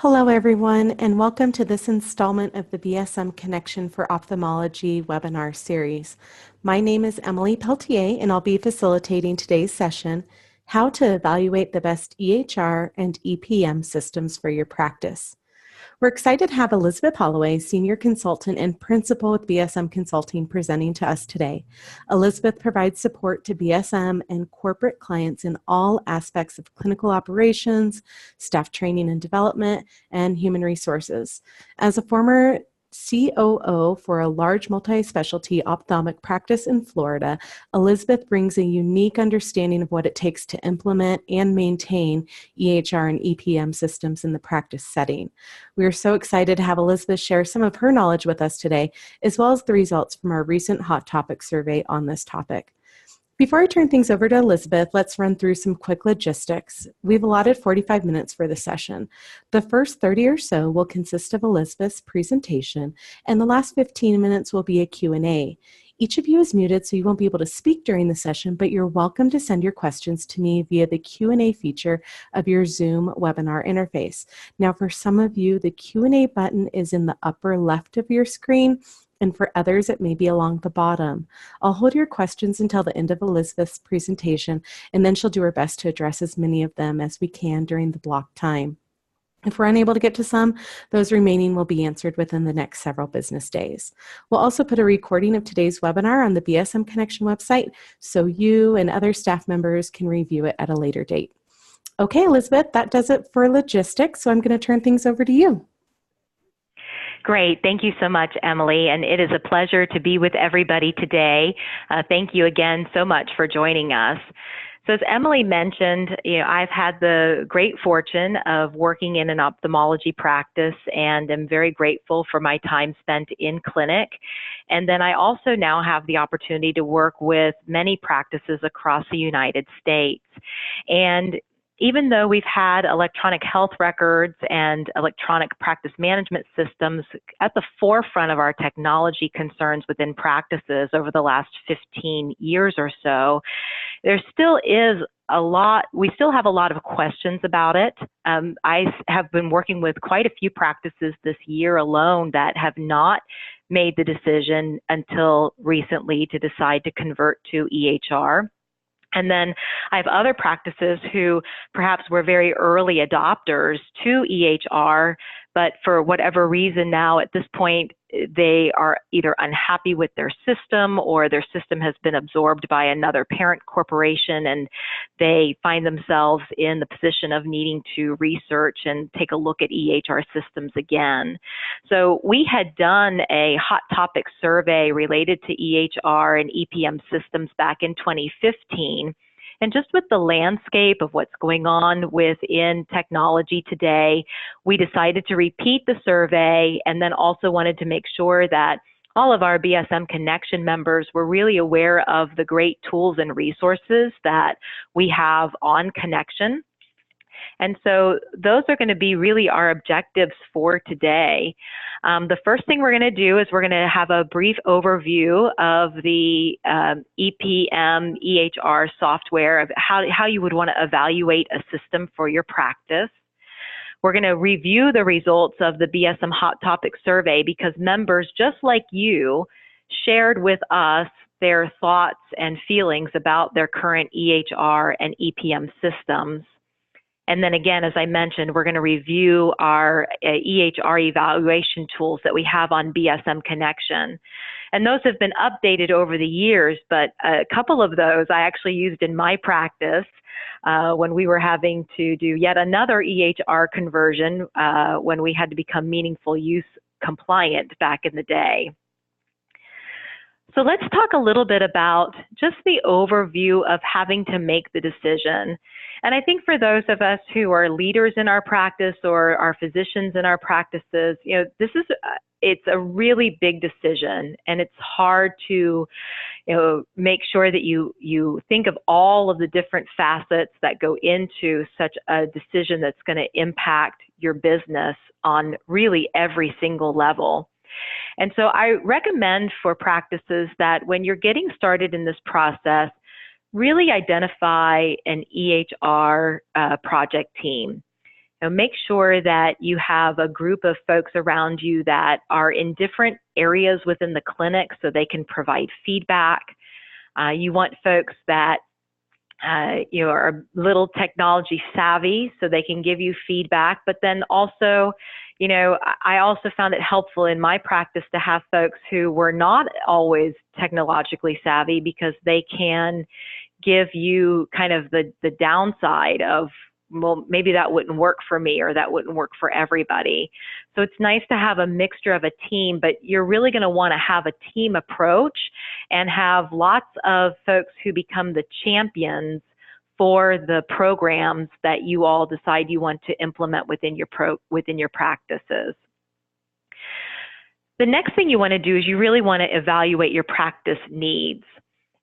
Hello, everyone, and welcome to this installment of the BSM Connection for Ophthalmology webinar series. My name is Emily Peltier, and I'll be facilitating today's session, How to Evaluate the Best EHR and EPM Systems for Your Practice. We're excited to have Elizabeth Holloway, Senior Consultant and Principal with BSM Consulting, presenting to us today. Elizabeth provides support to BSM and corporate clients in all aspects of clinical operations, staff training and development, and human resources. As a former COO for a large multi-specialty ophthalmic practice in Florida, Elizabeth brings a unique understanding of what it takes to implement and maintain EHR and EPM systems in the practice setting. We are so excited to have Elizabeth share some of her knowledge with us today, as well as the results from our recent Hot Topic survey on this topic. Before I turn things over to Elizabeth, let's run through some quick logistics. We've allotted 45 minutes for the session. The first 30 or so will consist of Elizabeth's presentation, and the last 15 minutes will be a Q&A. Each of you is muted, so you won't be able to speak during the session, but you're welcome to send your questions to me via the Q&A feature of your Zoom webinar interface. Now, for some of you, the Q&A button is in the upper left of your screen, and for others, it may be along the bottom. I'll hold your questions until the end of Elizabeth's presentation, and then she'll do her best to address as many of them as we can during the block time. If we're unable to get to some, those remaining will be answered within the next several business days. We'll also put a recording of today's webinar on the BSM Connection website so you and other staff members can review it at a later date. Okay, Elizabeth, that does it for logistics, so I'm going to turn things over to you. Great. Thank you so much, Emily. And it is a pleasure to be with everybody today. Thank you again so much for joining us. So as Emily mentioned, I've had the great fortune of working in an ophthalmology practice, and am very grateful for my time spent in clinic. And then I also now have the opportunity to work with many practices across the United States. And even though we've had electronic health records and electronic practice management systems at the forefront of our technology concerns within practices over the last 15 years or so, there still is we still have a lot of questions about it. I have been working with quite a few practices this year alone that have not made the decision until recently to decide to convert to EHR. And then I have other practices who perhaps were very early adopters to EHR, but for whatever reason now at this point, they are either unhappy with their system, or their system has been absorbed by another parent corporation, and they find themselves in the position of needing to research and take a look at EHR systems again. So we had done a hot topic survey related to EHR and EPM systems back in 2015. And just with the landscape of what's going on within technology today, we decided to repeat the survey, and then also wanted to make sure that all of our BSM Connection members were really aware of the great tools and resources that we have on Connection. And so those are going to be really our objectives for today. The first thing we're going to do is we're going to have a brief overview of the EPM EHR software, of how you would want to evaluate a system for your practice. We're going to review the results of the BSM Hot Topic survey, because members just like you shared with us their thoughts and feelings about their current EHR and EPM systems. And then again, as I mentioned, we're going to review our EHR evaluation tools that we have on BSM Connection. And those have been updated over the years, but a couple of those I actually used in my practice when we were having to do yet another EHR conversion when we had to become meaningful use compliant back in the day. So let's talk a little bit about just the overview of having to make the decision. And I think for those of us who are leaders in our practice, or are physicians in our practices, it's a really big decision, and it's hard to, make sure that you think of all of the different facets that go into such a decision that's going to impact your business on really every single level. And so I recommend for practices that when you're getting started in this process, really identify an EHR project team. make sure that you have a group of folks around you that are in different areas within the clinic so they can provide feedback. You want folks that are a little technology savvy so they can give you feedback, but then also, I also found it helpful in my practice to have folks who were not always technologically savvy, because they can give you kind of the downside of, well, maybe that wouldn't work for me, or that wouldn't work for everybody. So it's nice to have a mixture of a team, but you're really going to want to have a team approach and have lots of folks who become the champions for the programs that you all decide you want to implement within your practices. The next thing you want to do is you really want to evaluate your practice needs.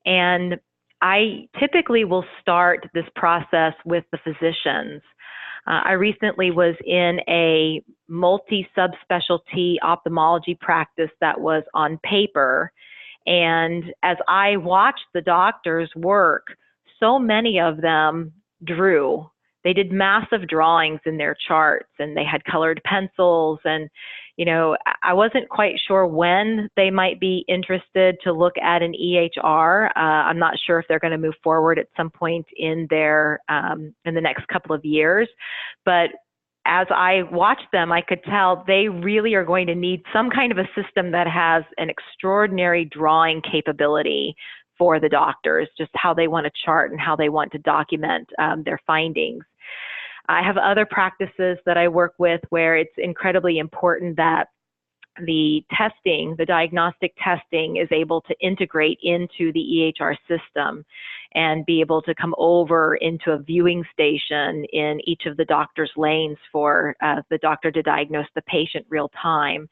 And I typically will start this process with the physicians. I recently was in a multi-subspecialty ophthalmology practice that was on paper. And as I watched the doctors work, so many of them drew. They did massive drawings in their charts, and they had colored pencils, and I wasn't quite sure when they might be interested to look at an EHR. I'm not sure if they're going to move forward at some point in the next couple of years, but as I watched them, I could tell they really are going to need some kind of a system that has an extraordinary drawing capability for the doctors, just how they want to chart and how they want to document their findings. I have other practices that I work with where it's incredibly important that the diagnostic testing is able to integrate into the EHR system and be able to come over into a viewing station in each of the doctor's lanes for the doctor to diagnose the patient real time.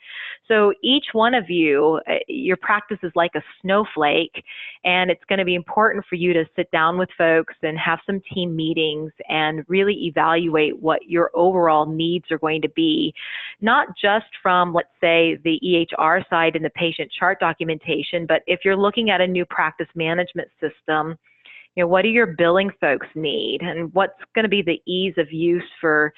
So each one of you, your practice is like a snowflake, and it's going to be important for you to sit down with folks and have some team meetings and really evaluate what your overall needs are going to be, not just from, let's say, the EHR side and the patient chart documentation, but if you're looking at a new practice management system, what do your billing folks need, and what's going to be the ease of use for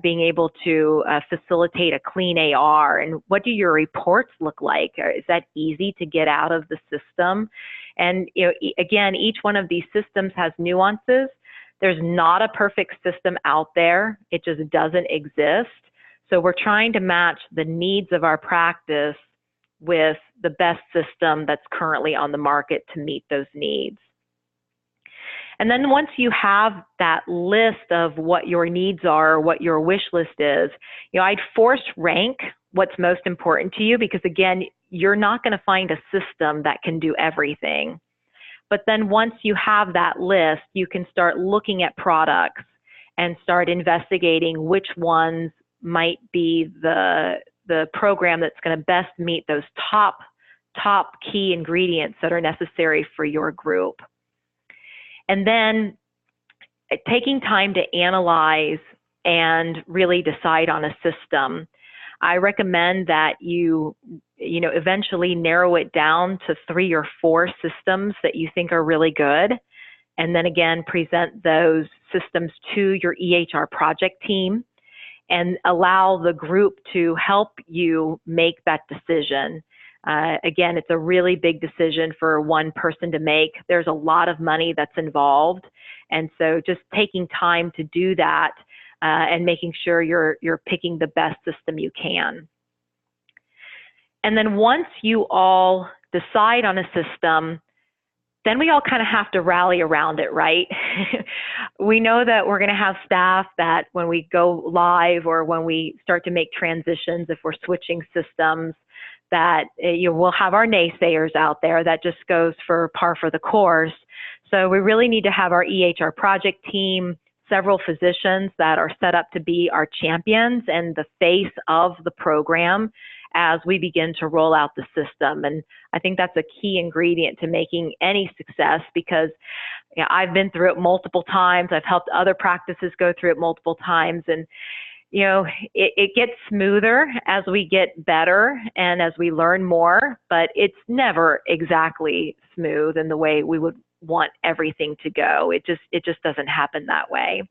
being able to facilitate a clean AR, and what do your reports look like? Is that easy to get out of the system? And again, each one of these systems has nuances. There's not a perfect system out there. It just doesn't exist. So we're trying to match the needs of our practice with the best system that's currently on the market to meet those needs. And then once you have that list of what your needs are, what your wish list is, I'd force rank what's most important to you, because again, you're not going to find a system that can do everything. But then once you have that list, you can start looking at products and start investigating which ones might be the program that's going to best meet those top key ingredients that are necessary for your group. And then taking time to analyze and really decide on a system. I recommend that you eventually narrow it down to 3 or 4 systems that you think are really good. And then again, present those systems to your EHR project team and allow the group to help you make that decision. Again, it's a really big decision for one person to make. There's a lot of money that's involved. And so just taking time to do that and making sure you're picking the best system you can. And then once you all decide on a system, then we all kind of have to rally around it, right? We know that we're going to have staff that when we go live or when we start to make transitions, if we're switching systems, that we'll have our naysayers out there. That just goes for par for the course. So we really need to have our EHR project team, several physicians that are set up to be our champions and the face of the program as we begin to roll out the system. And I think that's a key ingredient to making any success, because I've been through it multiple times. I've helped other practices go through it multiple times. And it gets smoother as we get better and as we learn more, but it's never exactly smooth in the way we would want everything to go. It just doesn't happen that way.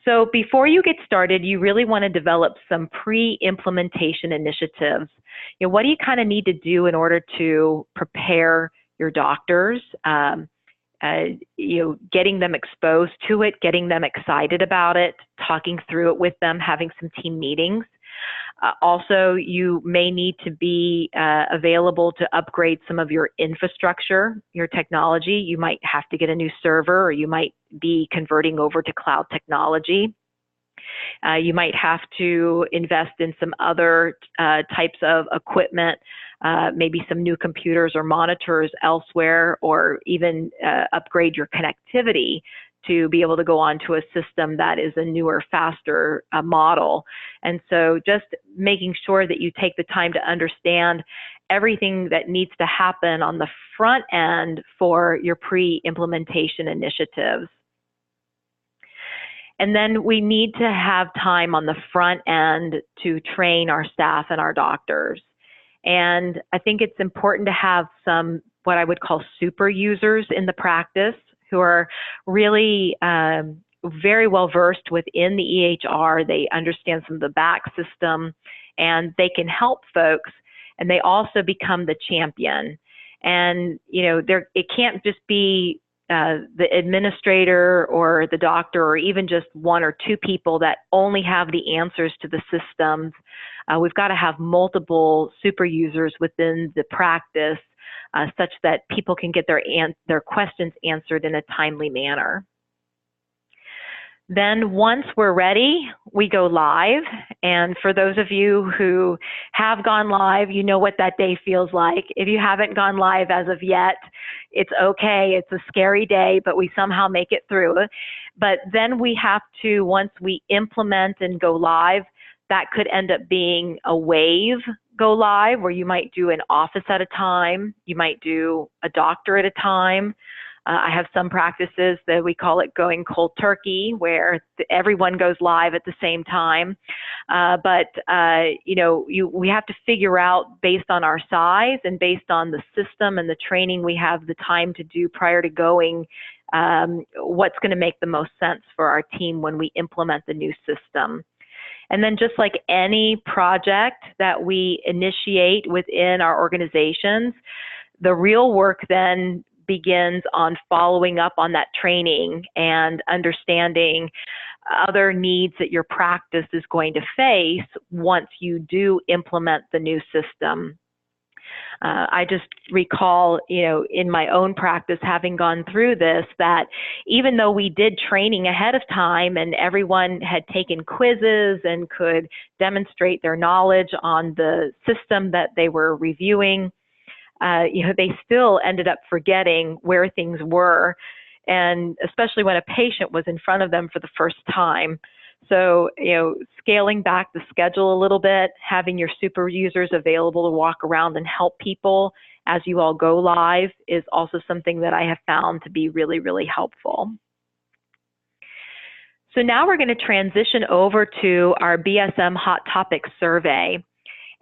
So before you get started, you really want to develop some pre-implementation initiatives. What do you kind of need to do in order to prepare your doctors? Getting them exposed to it, getting them excited about it, talking through it with them, having some team meetings. Also, you may need to be available to upgrade some of your infrastructure, your technology. You might have to get a new server, or you might be converting over to cloud technology. You might have to invest in some other types of equipment, maybe some new computers or monitors elsewhere, or even upgrade your connectivity to be able to go onto a system that is a newer, faster model. And so just making sure that you take the time to understand everything that needs to happen on the front end for your pre-implementation initiatives. And then we need to have time on the front end to train our staff and our doctors. And I think it's important to have some, what I would call super users in the practice, who are really very well versed within the EHR. They understand some of the back system, and they can help folks, and they also become the champion. And it can't just be the administrator or the doctor, or even just one or two people that only have the answers to the systems. We've got to have multiple super users within the practice, such that people can get their questions answered in a timely manner. Then once we're ready, we go live. And for those of you who have gone live, you know what that day feels like. If you haven't gone live as of yet, it's okay. It's a scary day, but we somehow make it through. But then we have to, once we implement and go live, that could end up being a wave go live, where you might do an office at a time. You might do a doctor at a time. I have some practices that we call it going cold turkey, where everyone goes live at the same time. We have to figure out, based on our size and based on the system and the training we have the time to do prior to going, what's going to make the most sense for our team when we implement the new system. And then, just like any project that we initiate within our organizations, the real work then begins on following up on that training and understanding other needs that your practice is going to face once you do implement the new system. I just recall, in my own practice, having gone through this, that even though we did training ahead of time and everyone had taken quizzes and could demonstrate their knowledge on the system that they were reviewing, they still ended up forgetting where things were, and especially when a patient was in front of them for the first time. So, scaling back the schedule a little bit, having your super users available to walk around and help people as you all go live is also something that I have found to be really, really helpful. So now we're going to transition over to our BSM Hot Topics survey.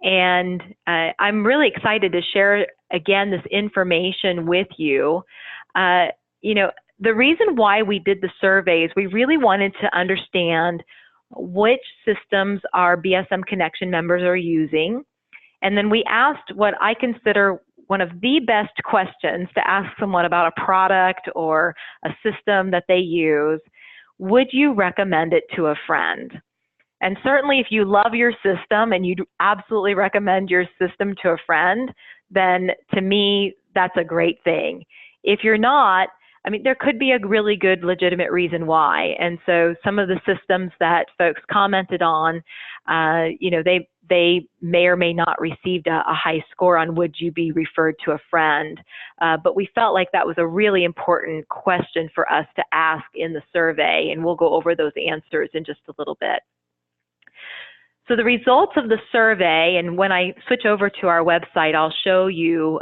And I'm really excited to share, again, this information with you. The reason why we did the survey is we really wanted to understand which systems our BSM Connection members are using. And then we asked what I consider one of the best questions to ask someone about a product or a system that they use. Would you recommend it to a friend? And certainly if you love your system and you'd absolutely recommend your system to a friend, then to me, that's a great thing. If you're not, there could be a really good legitimate reason why. And so some of the systems that folks commented on, they may or may not received a high score on would you be referred to a friend. But we felt like that was a really important question for us to ask in the survey, and we'll go over those answers in just a little bit. So the results of the survey, and when I switch over to our website, I'll show you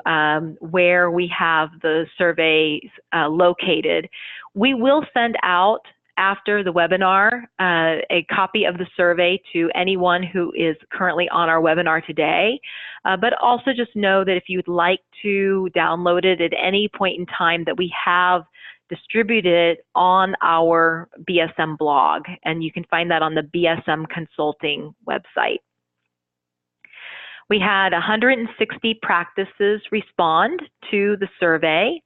where we have the surveys located. We will send out, after the webinar, a copy of the survey to anyone who is currently on our webinar today. But also just know that if you'd like to download it at any point in time, that we have distributed it on our BSM blog, and you can find that on the BSM Consulting website. We had 160 practices respond to the survey,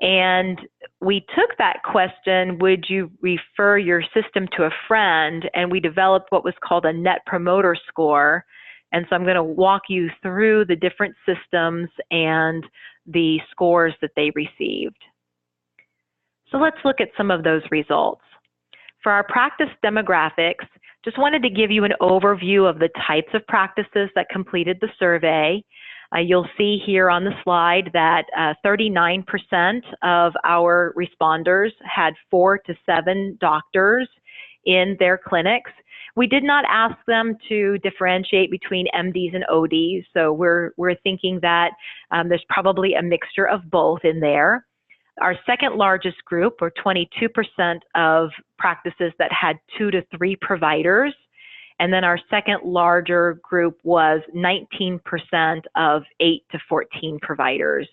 and we took that question, would you refer your system to a friend? And we developed what was called a Net Promoter Score. And so I'm going to walk you through the different systems and the scores that they received. So let's look at some of those results. For our practice demographics, just wanted to give you an overview of the types of practices that completed the survey. You'll see here on the slide that 39% of our responders had 4 to 7 doctors in their clinics. We did not ask them to differentiate between MDs and ODs, so we're thinking that there's probably a mixture of both in there. Our second largest group, or 22% of practices that had 2 to 3 providers. And then our second larger group was 19% of 8 to 14 providers.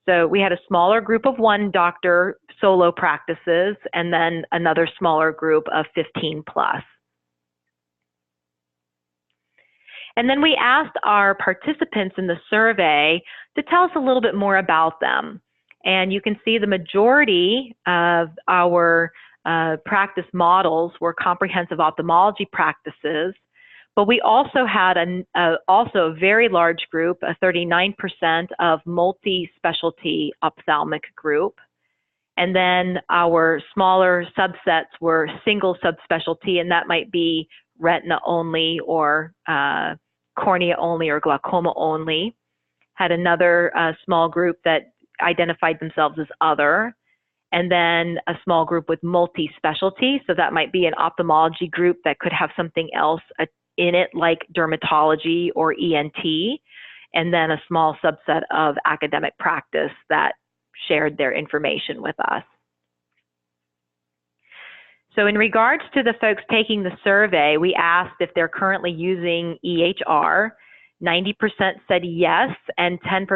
So we had a smaller group of 1 doctor solo practices, and then another smaller group of 15 plus. And then we asked our participants in the survey to tell us a little bit more about them. And you can see the majority of our practice models were comprehensive ophthalmology practices, but we also had also a very large group, a 39% of multi-specialty ophthalmic group. And then our smaller subsets were single subspecialty, and that might be retina only or cornea only or glaucoma only. Had another small group that identified themselves as other, and then a small group with multi-specialty. So that might be an ophthalmology group that could have something else in it, like dermatology or ENT, and then a small subset of academic practice that shared their information with us. So in regards to the folks taking the survey, we asked if they're currently using EHR. 90% said yes, and 10%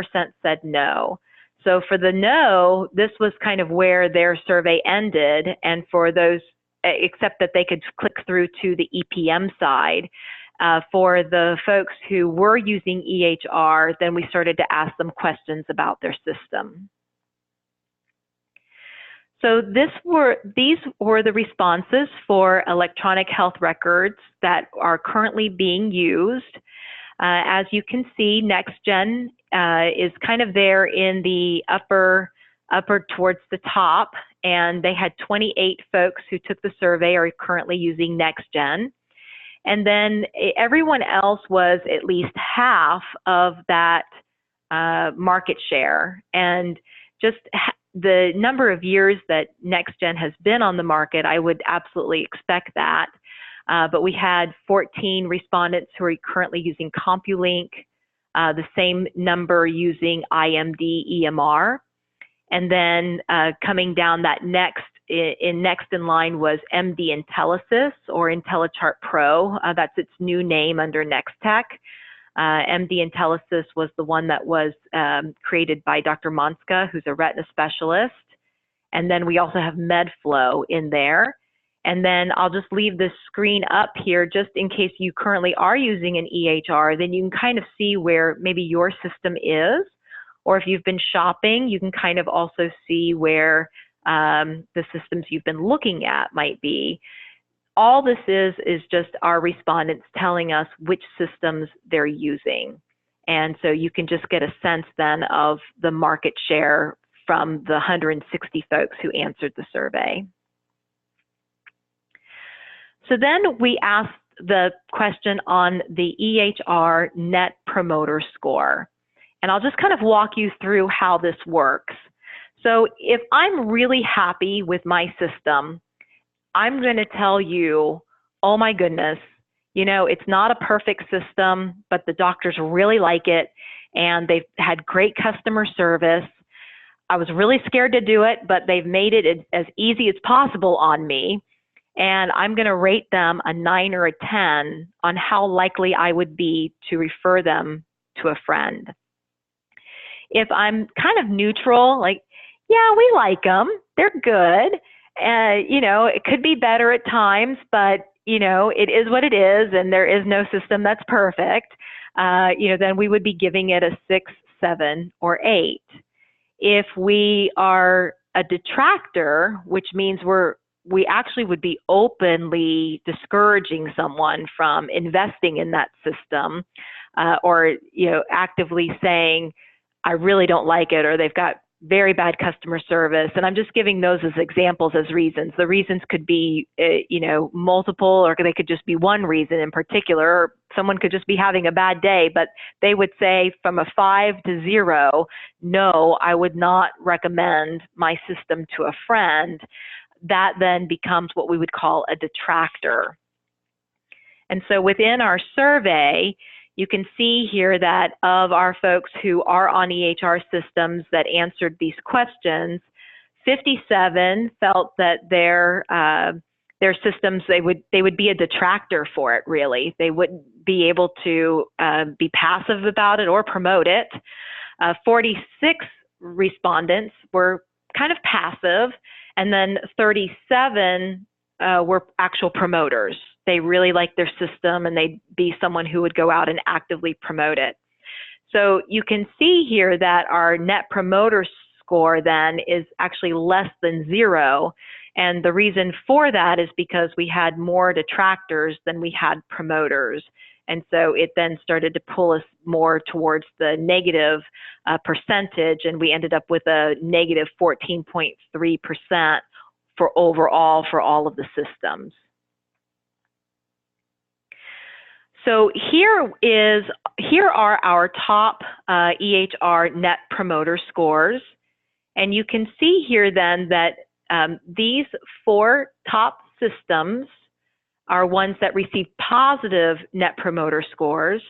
said no. So for the no, this was kind of where their survey ended, and for those, except that they could click through to the EPM side. For the folks who were using EHR, then we started to ask them questions about their system. So these were the responses for electronic health records that are currently being used. As you can see, NextGen is kind of there in the upper towards the top, and they had 28 folks who took the survey are currently using NextGen. And then everyone else was at least half of that market share. And just the number of years that NextGen has been on the market, I would absolutely expect that. But we had 14 respondents who are currently using CompuLink, the same number using IMD EMR. And then coming down that next in line was MD Intelisys or IntelliChart Pro. That's its new name under NextTech. MD Intelisys was the one that was created by Dr. Monska, who's a retina specialist. And then we also have MedFlow in there. And then I'll just leave this screen up here just in case you currently are using an EHR, then you can kind of see where maybe your system is. Or if you've been shopping, you can kind of also see where the systems you've been looking at might be. All this is just our respondents telling us which systems they're using. And so you can just get a sense then of the market share from the 160 folks who answered the survey. So then we asked the question on the EHR Net Promoter Score. And I'll just kind of walk you through how this works. So if I'm really happy with my system, I'm going to tell you, oh my goodness, you know, it's not a perfect system, but the doctors really like it, and they've had great customer service. I was really scared to do it, but they've made it as easy as possible on me. And I'm going to rate them a 9 or a 10 on how likely I would be to refer them to a friend. If I'm kind of neutral, like, yeah, we like them. They're good. You know, it could be better at times, but, you know, it is what it is, and there is no system that's perfect. You know, then we would be giving it a 6, 7, or 8. If we are a detractor, which means we actually would be openly discouraging someone from investing in that system, or, you know, actively saying, I really don't like it, or they've got very bad customer service. And I'm just giving those as examples, as reasons. The reasons could be, you know, multiple, or they could just be one reason in particular. Or someone could just be having a bad day, but they would say from a 5 to 0, no, I would not recommend my system to a friend. That then becomes what we would call a detractor. And so within our survey, you can see here that of our folks who are on EHR systems that answered these questions, 57 felt that their systems, they would be a detractor for it, really. They wouldn't be able to be passive about it or promote it. 46 respondents were kind of passive, and then 37 were actual promoters. They really liked their system, and they'd be someone who would go out and actively promote it. So you can see here that our Net Promoter Score then is actually less than 0. And the reason for that is because we had more detractors than we had promoters. And so it then started to pull us more towards the negative percentage, and we ended up with a negative 14.3% for overall for all of the systems. So here are our top EHR Net Promoter Scores. And you can see here then that these 4 top systems are ones that receive positive Net Promoter Scores.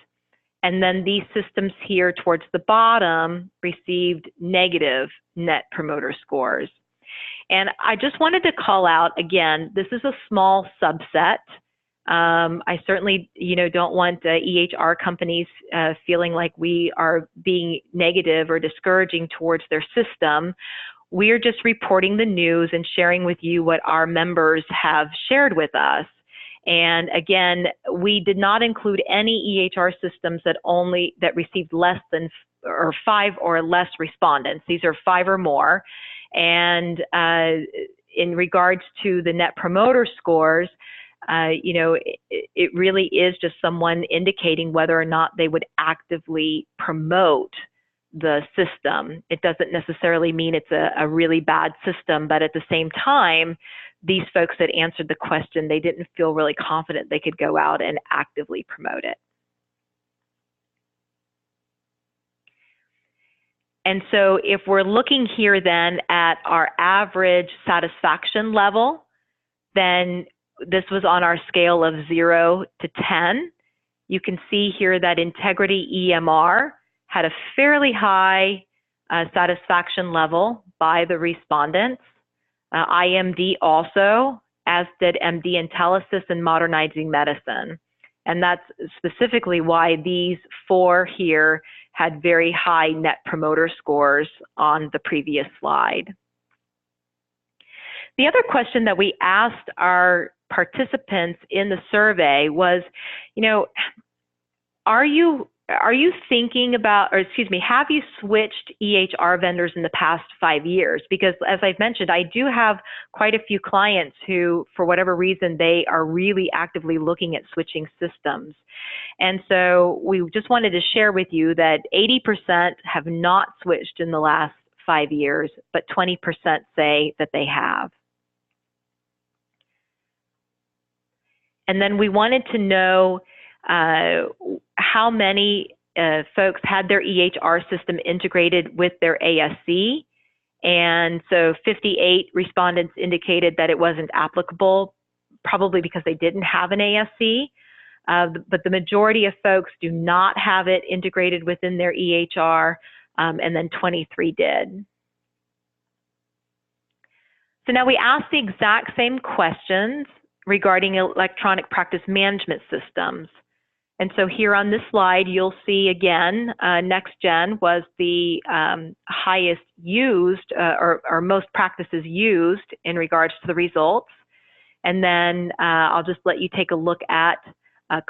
And then these systems here towards the bottom received negative Net Promoter Scores. And I just wanted to call out, again, this is a small subset. I certainly, you know, don't want EHR companies feeling like we are being negative or discouraging towards their system. We're just reporting the news and sharing with you what our members have shared with us. And again, we did not include any EHR systems that received less than or 5 or less respondents. These are 5 or more. And in regards to the Net Promoter Scores, you know, it really is just someone indicating whether or not they would actively promote the system. It doesn't necessarily mean it's a really bad system, but at the same time, these folks that answered the question, they didn't feel really confident they could go out and actively promote it. And so if we're looking here then at our average satisfaction level, then this was on our scale of 0 to 10. You can see here that Integrity EMR had a fairly high satisfaction level by the respondents. IMD also, as did MD Intellisys and Modernizing Medicine. And that's specifically why these 4 here had very high Net Promoter Scores on the previous slide. The other question that we asked our participants in the survey was, you know, are you thinking about, or excuse me, have you switched EHR vendors in the past 5 years? Because as I've mentioned, I do have quite a few clients who, for whatever reason, they are really actively looking at switching systems. And so we just wanted to share with you that 80% have not switched in the last 5 years, but 20% say that they have. And then we wanted to know how many folks had their EHR system integrated with their ASC. And so 58 respondents indicated that it wasn't applicable, probably because they didn't have an ASC. But the majority of folks do not have it integrated within their EHR, and then 23 did. So now we asked the exact same questions regarding electronic practice management systems. And so here on this slide, you'll see again, NextGen was the highest used or most practices used in regards to the results. And then I'll just let you take a look at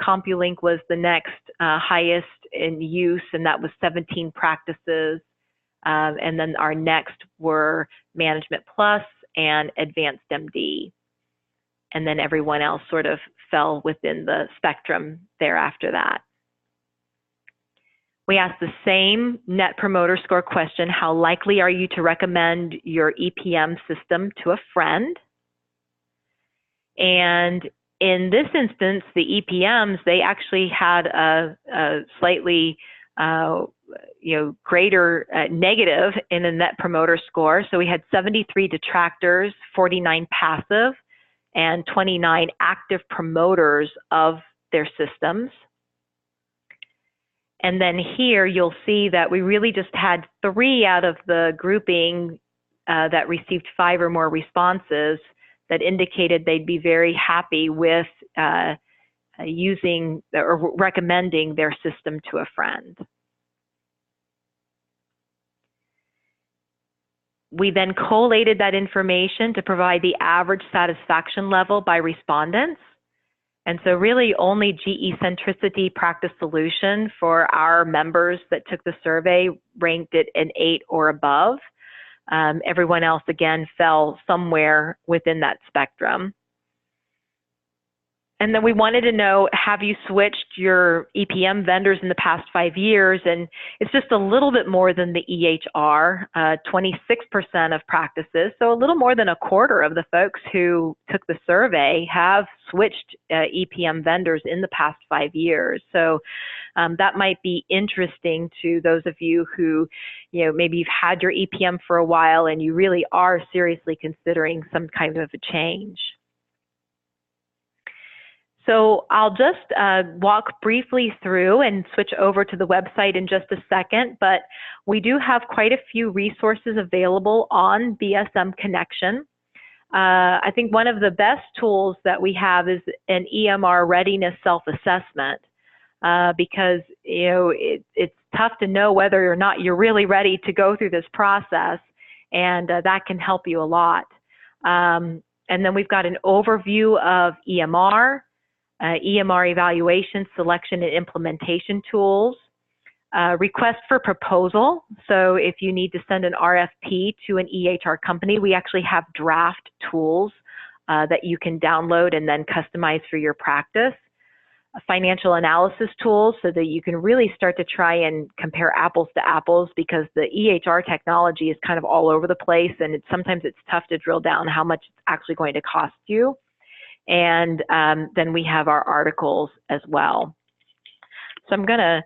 CompuLink was the next highest in use, and that was 17 practices. And then our next were Management Plus and Advanced MD. And then everyone else sort of fell within the spectrum thereafter that. We asked the same Net Promoter Score question: how likely are you to recommend your EPM system to a friend? And in this instance, the EPMs, they actually had a slightly greater negative in the Net Promoter Score. So we had 73 detractors, 49 passive, and 29 active promoters of their systems. And then here you'll see that we really just had 3 out of the grouping that received 5 or more responses that indicated they'd be very happy with using or recommending their system to a friend. We then collated that information to provide the average satisfaction level by respondents. And so really only GE Centricity Practice Solution for our members that took the survey ranked it an 8 or above. Everyone else, again, fell somewhere within that spectrum. And then we wanted to know, have you switched your EPM vendors in the past 5 years? And it's just a little bit more than the EHR, 26% of practices. So a little more than a quarter of the folks who took the survey have switched EPM vendors in the past 5 years. So that might be interesting to those of you who, maybe you've had your EPM for a while and you really are seriously considering some kind of a change. So I'll just walk briefly through and switch over to the website in just a second, but we do have quite a few resources available on BSM Connection. I think one of the best tools that we have is an EMR readiness self-assessment because it's tough to know whether or not you're really ready to go through this process, and that can help you a lot. And then we've got an overview of EMR, EMR evaluation, selection, and implementation tools, request for proposal. So if you need to send an RFP to an EHR company, we actually have draft tools that you can download and then customize for your practice. Financial analysis tools so that you can really start to try and compare apples to apples, because the EHR technology is kind of all over the place, and sometimes it's tough to drill down how much it's actually going to cost you. And then we have our articles as well. So I'm going to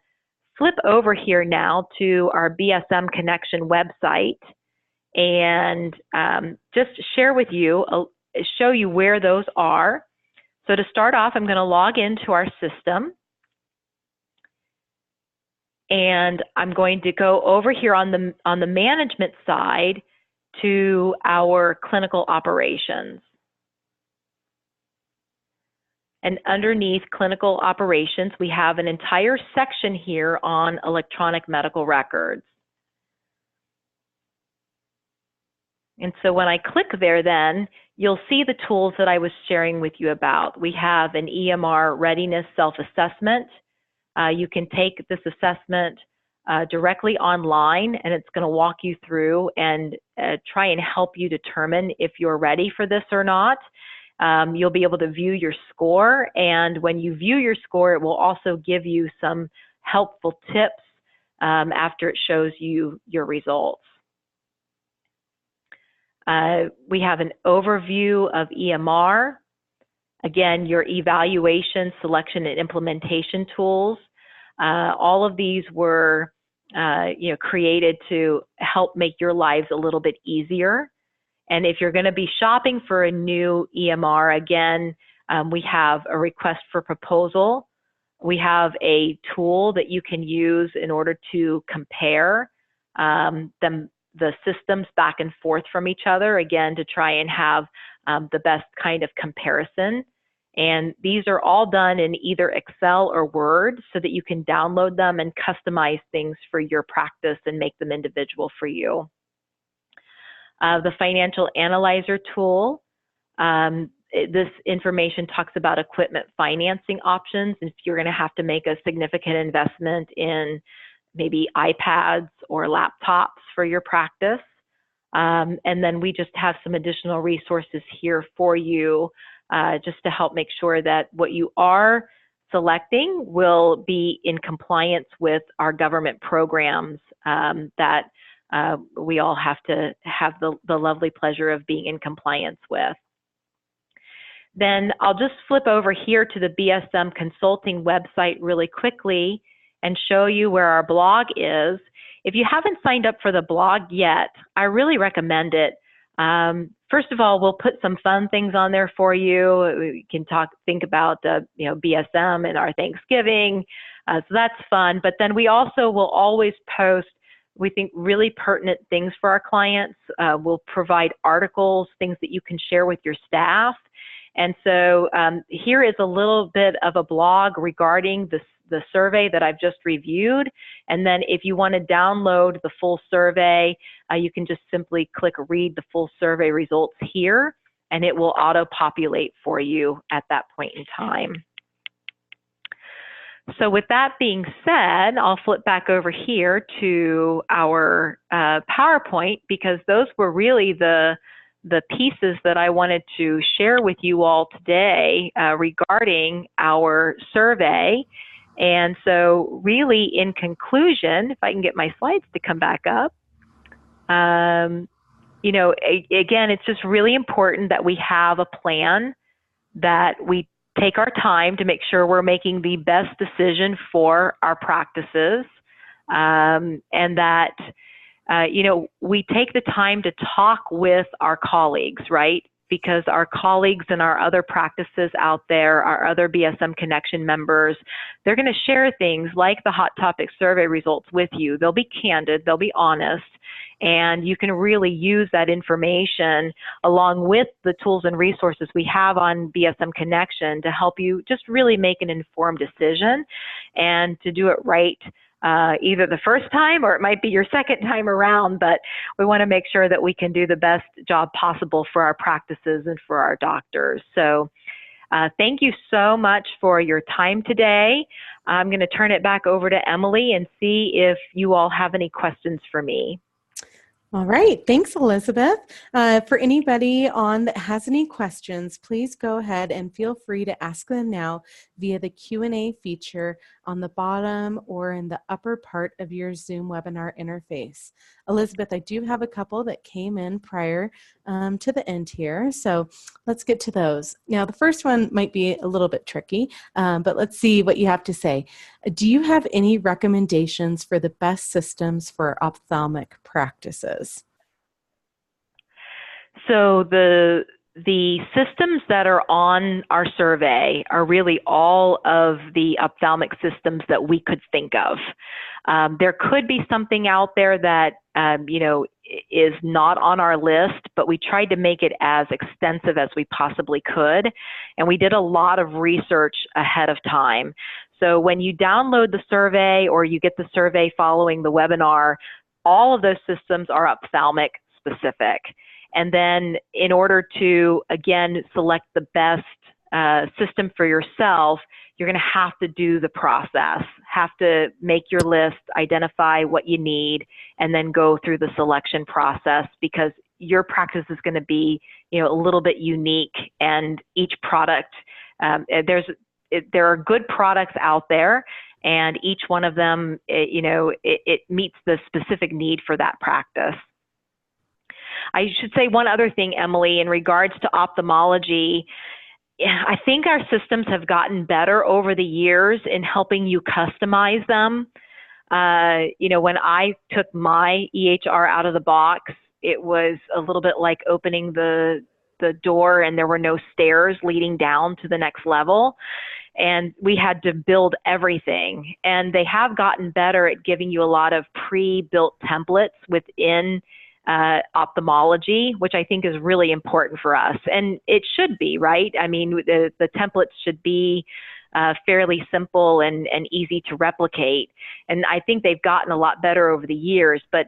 flip over here now to our BSM Connection website and just share with you, show you where those are. So to start off, I'm going to log into our system. And I'm going to go over here on the management side to our clinical operations. And underneath clinical operations, we have an entire section here on electronic medical records. And so when I click there, then you'll see the tools that I was sharing with you about. We have an EMR readiness self-assessment. You can take this assessment directly online, and it's going to walk you through and try and help you determine if you're ready for this or not. You'll be able to view your score, and when you view your score, it will also give you some helpful tips after it shows you your results. We have an overview of EMR. Again, your evaluation, selection, and implementation tools. All of these were created to help make your lives a little bit easier. And if you're going to be shopping for a new EMR, again, we have a request for proposal. We have a tool that you can use in order to compare the systems back and forth from each other, again, to try and have the best kind of comparison. And these are all done in either Excel or Word so that you can download them and customize things for your practice and make them individual for you. The Financial Analyzer tool, this information talks about equipment financing options if you're going to have to make a significant investment in maybe iPads or laptops for your practice. And then we just have some additional resources here for you just to help make sure that what you are selecting will be in compliance with our government programs that we all have to have the lovely pleasure of being in compliance with. Then I'll just flip over here to the BSM Consulting website really quickly and show you where our blog is. If you haven't signed up for the blog yet, I really recommend it. First of all, we'll put some fun things on there for you. We can think about BSM and our Thanksgiving, so that's fun. But then we also will always post, we think, really pertinent things for our clients. We'll provide articles, things that you can share with your staff. And so here is a little bit of a blog regarding the survey that I've just reviewed. And then if you want to download the full survey, you can just simply click read the full survey results here, and it will auto-populate for you at that point in time. So with that being said, I'll flip back over here to our PowerPoint, because those were really the pieces that I wanted to share with you all today regarding our survey. And so really, in conclusion, if I can get my slides to come back up, again, it's just really important that we have a plan, that we take our time to make sure we're making the best decision for our practices, and that we take the time to talk with our colleagues, right? Because our colleagues and our other practices out there, our other BSM Connection members, they're going to share things like the hot topic survey results with you. They'll be candid, they'll be honest, and you can really use that information along with the tools and resources we have on BSM Connection to help you just really make an informed decision and to do it right. Either the first time or it might be your second time around, but we want to make sure that we can do the best job possible for our practices and for our doctors. So thank you so much for your time today. I'm going to turn it back over to Emily and see if you all have any questions for me. All right. Thanks, Elizabeth. For anybody on that has any questions, please go ahead and feel free to ask them now via the Q&A feature on the bottom or in the upper part of your Zoom webinar interface. Elizabeth, I do have a couple that came in prior to the end here, so let's get to those. Now, the first one might be a little bit tricky, but let's see what you have to say. Do you have any recommendations for the best systems for ophthalmic practices? So the systems that are on our survey are really all of the ophthalmic systems that we could think of. There could be something out there that is not on our list, but we tried to make it as extensive as we possibly could, and we did a lot of research ahead of time. So when you download the survey or you get the survey following the webinar, all of those systems are ophthalmic specific. And then in order to, again, select the best system for yourself, you're going to have to do the process, have to make your list, identify what you need, and then go through the selection process, because your practice is going to be, a little bit unique, and each product, there are good products out there, and each one of them, it meets the specific need for that practice. I should say one other thing, Emily, in regards to ophthalmology. I think our systems have gotten better over the years in helping you customize them. When I took my EHR out of the box, it was a little bit like opening the door and there were no stairs leading down to the next level. And we had to build everything. And they have gotten better at giving you a lot of pre-built templates within ophthalmology, which I think is really important for us. And it should be, right? I mean, the templates should be fairly simple and easy to replicate. And I think they've gotten a lot better over the years. But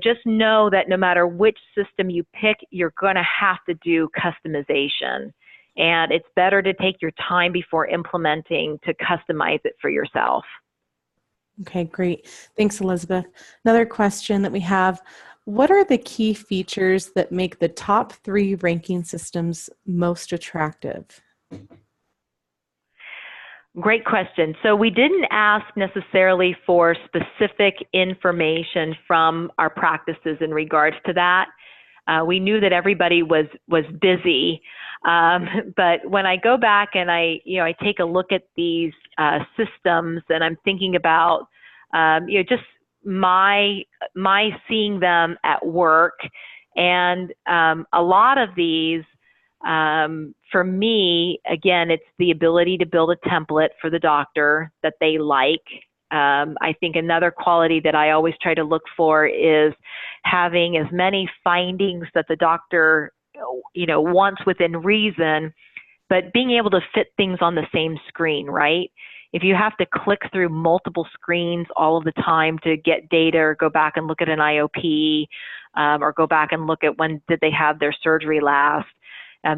just know that no matter which system you pick, you're going to have to do customization. And it's better to take your time before implementing to customize it for yourself. Okay, great. Thanks, Elizabeth. Another question that we have, what are the key features that make the top 3 ranking systems most attractive? Great question. So we didn't ask necessarily for specific information from our practices in regards to that. We knew that everybody was busy, but when I go back and I take a look at these systems, and I'm thinking about just my seeing them at work, and a lot of these. For me, again, it's the ability to build a template for the doctor that they like. I think another quality that I always try to look for is having as many findings that the doctor, wants within reason, but being able to fit things on the same screen, right? If you have to click through multiple screens all of the time to get data or go back and look at an IOP, or go back and look at when did they have their surgery last,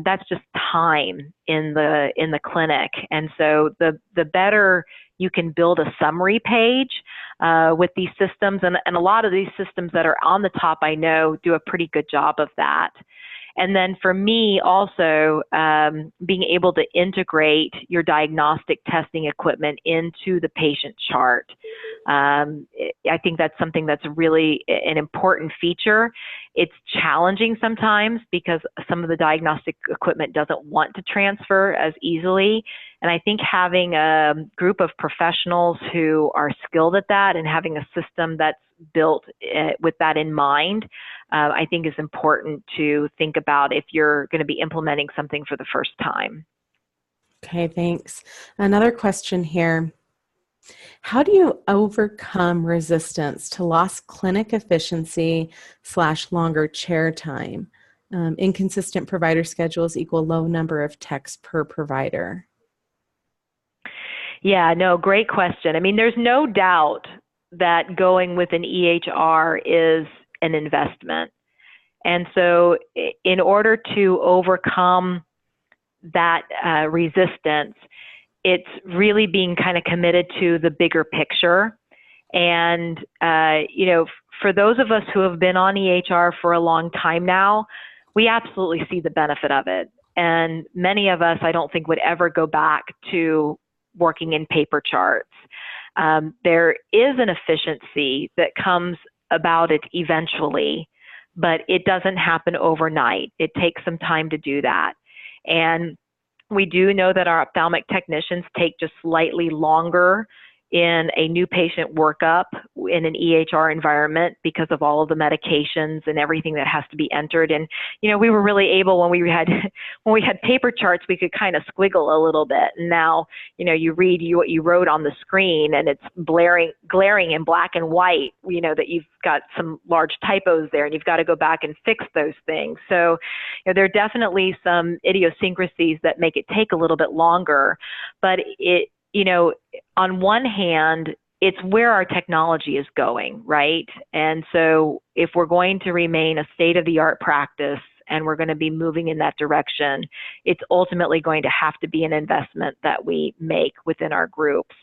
that's just time in the clinic. And so the better you can build a summary page with these systems, and a lot of these systems that are on the top, I know, do a pretty good job of that. And then for me also, being able to integrate your diagnostic testing equipment into the patient chart. I think that's something that's really an important feature. It's challenging sometimes because some of the diagnostic equipment doesn't want to transfer as easily. And I think having a group of professionals who are skilled at that and having a system that's built with that in mind, I think is important to think about if you're going to be implementing something for the first time. Okay, thanks. Another question here. How do you overcome resistance to lost clinic efficiency / longer chair time? Inconsistent provider schedules equal low number of techs per provider. Yeah, no, great question. I mean, there's no doubt that going with an EHR is an investment. And so in order to overcome that resistance, it's really being kind of committed to the bigger picture. And, for those of us who have been on EHR for a long time now, we absolutely see the benefit of it. And many of us, I don't think, would ever go back to working in paper charts. There is an efficiency that comes about it eventually, but it doesn't happen overnight. It takes some time to do that. And we do know that our ophthalmic technicians take just slightly longer in a new patient workup in an EHR environment because of all of the medications and everything that has to be entered. And, we were really able, when we had paper charts, we could kind of squiggle a little bit. And now, you read what you wrote on the screen and it's glaring in black and white, that you've got some large typos there and you've got to go back and fix those things. So, there are definitely some idiosyncrasies that make it take a little bit longer, but on one hand, it's where our technology is going, right? And so if we're going to remain a state-of-the-art practice and we're going to be moving in that direction, it's ultimately going to have to be an investment that we make within our groups.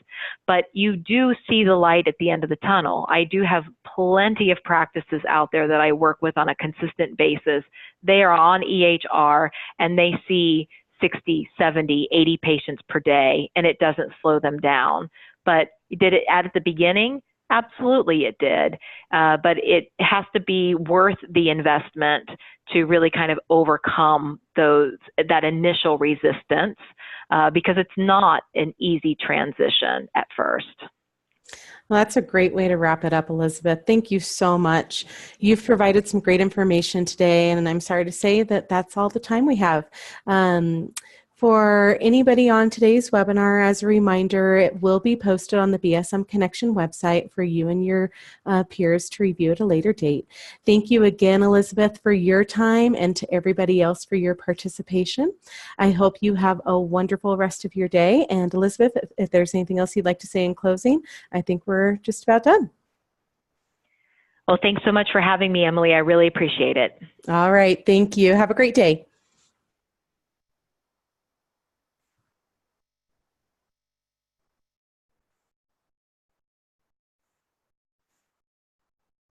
But you do see the light at the end of the tunnel. I do have plenty of practices out there that I work with on a consistent basis. They are on EHR and they see 60, 70, 80 patients per day, and it doesn't slow them down. But did it add at the beginning? Absolutely it did. But it has to be worth the investment to really kind of overcome that initial resistance, because it's not an easy transition at first. Well, that's a great way to wrap it up, Elizabeth. Thank you so much. You've provided some great information today, and I'm sorry to say that that's all the time we have. For anybody on today's webinar, as a reminder, it will be posted on the BSM Connection website for you and your peers to review at a later date. Thank you again, Elizabeth, for your time, and to everybody else for your participation. I hope you have a wonderful rest of your day. And Elizabeth, if there's anything else you'd like to say in closing, I think we're just about done. Well, thanks so much for having me, Emily. I really appreciate it. All right. Thank you. Have a great day.